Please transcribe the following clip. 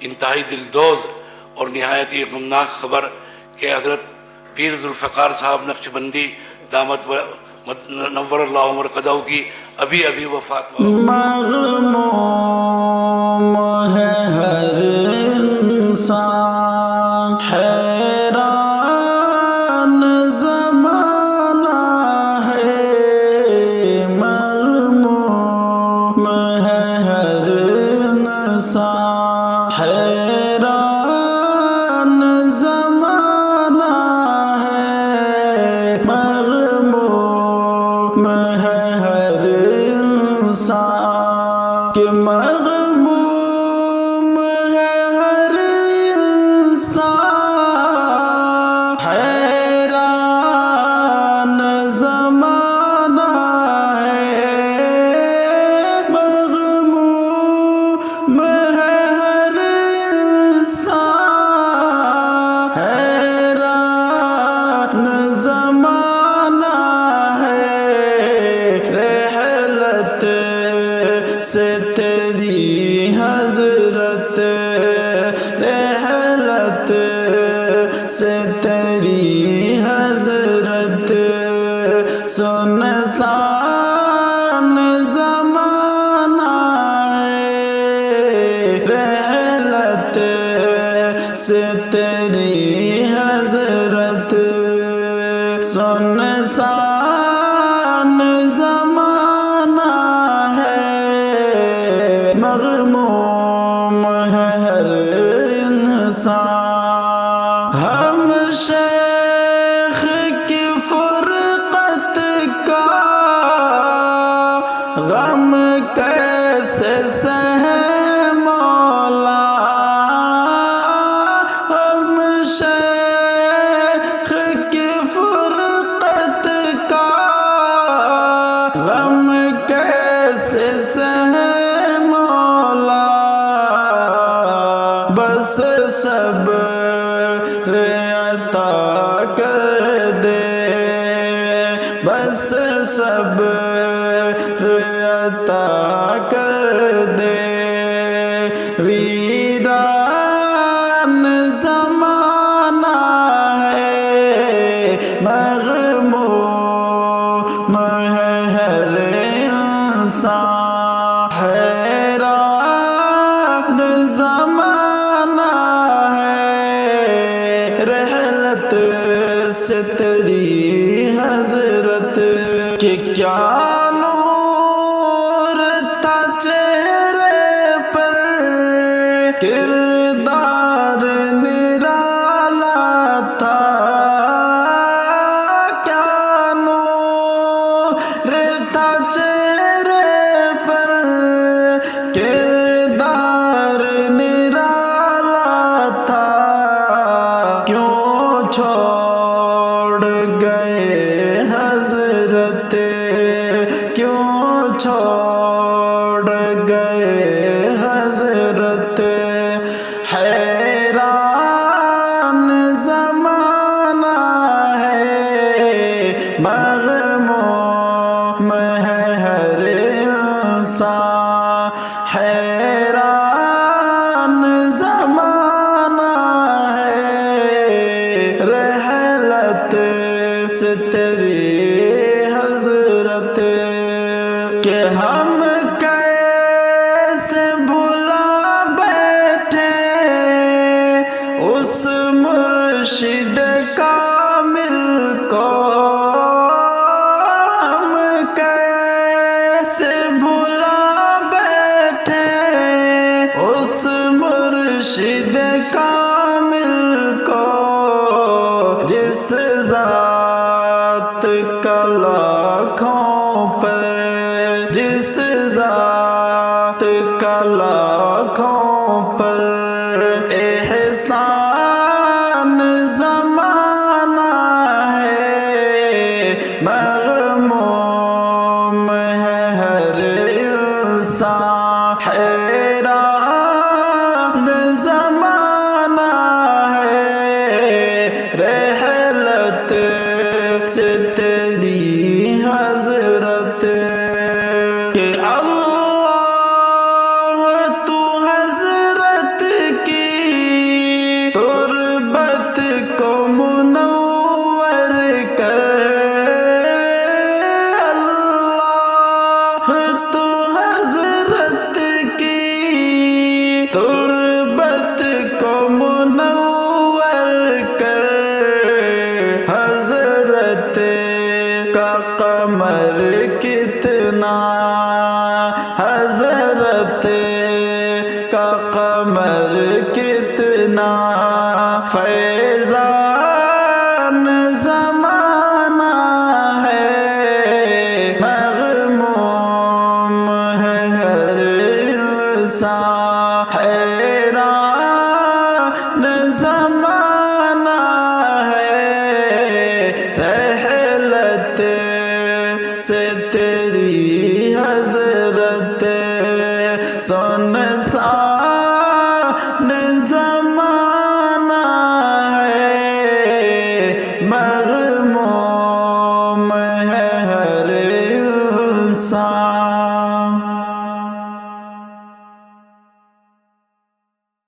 انتہائی دلدوز اور نہایت ہی غمناک خبر کہ حضرت پیر ذوالفقار صاحب نقشبندی دامت نور اللہ مرقدہ کی ابھی وفات ہوا۔ مغموم ہے ہر انسان، حیران زمانہ ہے، مغموم ہے ہر انسان، حیران زمانہ ہے، مغموم ہے ہر انسان، کہ مغموم ہے ہر انسان، حیران زمانہ ہے، مغموم ہے ہر انسان، حیران زمانہ ہے، رحلت سے تیری حضرت، رحلت سے تیری حضرت، سنسان زمانہ ہے، رحلت سے تیری حضرت، سنسان زمانہ ہے، مغموم ہے ہر انسان، ہم شیخ کی فرقت کا غم کیسے سہے مولا، ہم شیخ کی فرقت کا غم کیسے سہے مولا، بس صبر عطا کر دے، بس صبر عطا کر دے، ویران زمانہ ہے، مغموم ہے ہر انسان، حیران زمانہ ہے، رحلت سے تیری حضرت، کہ کیا نور تھا چہرے پر، کردار نرالا تھا، کیا نور تھا چہرے پر، کردار نرالا تھا، کیوں چھوڑ گئے حضرت، کیوں چھوڑ گئے حضرت، حیران زمانہ ہے، مغموم ہے ہر انسان، حیران زمانہ ہے، رحلت سے تیری حضرت، کہ ہم کیسے بھلا بیٹھے اس مرشد کامل کو، ہم کیسے بھلا بیٹھے اس مرشد کامل کو، جس ذات کا لاکھوں پر، جس ذات کا لاکھوں پر احسان زمانہ ہے، مغموم ہے ہر انسان، حیران زمانہ قمر کتنا فیضان زمانہ ہے، مغموم ہے ہر انسان، حیران زمانہ ہے، رحلت سے تیری حضرت سنسان